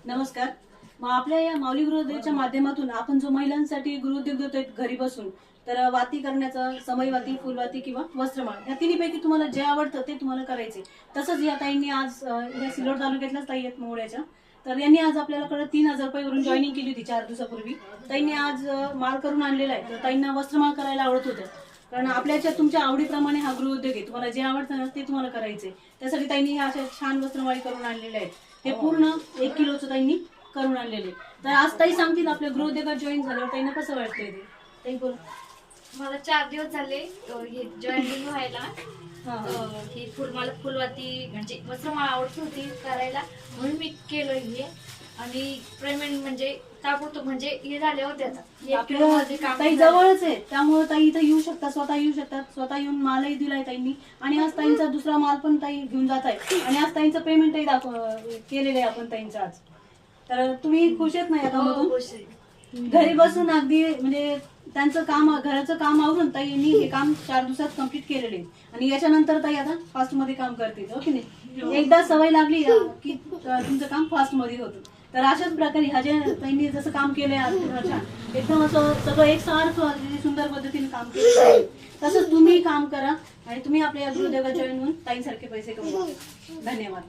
नमस्कार. मग आपल्या या माऊली गृहोद्योगच्या माध्यमातून आपण जो महिलांसाठी गृहोद्योग देतोय घरी बसून, तर वाती करण्याचा, समईवाती, फुलवाती किंवा वस्त्रमाळ या तिन्हीपैकी तुम्हाला जे आवडतं ते तुम्हाला करायचे. तसंच या ताईंनी आज या सिल्लोड तालुक्यातल्याच ताई आहेत मोहळ्याच्या, तर यांनी आज आपल्याला 3,000 रुपयावरून जॉईनिंग केली होती 4 दिवसापूर्वी. ताईंनी आज माल करून आणलेला आहे. तर ताईंना वस्त्रमाळ करायला आवडत होतं, कारण आपल्याच्या तुमच्या आवडीप्रमाणे हा गृहोद्योग आहे. तुम्हाला जे आवडतं ना ते तुम्हाला करायचंय. त्यासाठी ताईंनी ह्या अशा छान वस्त्रमाळी करून आणलेल्या आहेत. हे पूर्ण 1 किलोचं ताईंनी करून आणलेले. तर आज ताई सांगतील आपल्या गृहोद्योगात जॉईन झाल्यावर ताईंना कसं वाटतंय ते. ताई बोल. मला 4 दिवस झाले जॉईनिंग व्हायला. ही मला फुलवाती म्हणजे वस्त्रमाळ आवडत होती करायला, म्हणून मी केलं हे. आणि पेमेंट म्हणजे ताबडतोब म्हणजे हे झाले होते. आता ताई जवळच आहे, त्यामुळे ताई इथं येऊ शकतात, स्वतः येऊ शकतात. स्वतः येऊन मालही दिलाय ताईंनी. आणि आज ताईंचा दुसरा माल पण ताई घेऊन जात आहे. आणि आज ताईंचं पेमेंटही केलेलं आहे आपण ताईंचं आज. तर तुम्ही खुश आहेत ना या कामातून? घरी बसून अगदी म्हणजे त्यांचं काम, घराचं काम आवरून ताईंनी हे काम 4 दिवसात कम्प्लीट केलेले. आणि याच्यानंतर ताई आता फास्ट मध्ये काम करतील, हो की नाही? एकदा सवय लागली की तुमचं काम फास्ट मध्ये होतं. तर अशाच प्रकारे ह्या ज्या ताईंनी जसं काम केलंय एकदम असं सगळं एकसारखं सुंदर पद्धतीने काम केलं, तसंच तुम्ही काम करा आणि तुम्ही आपल्या गृहोद्योगात जॉईन होऊन ताईंसारखे पैसे कमवा. धन्यवाद.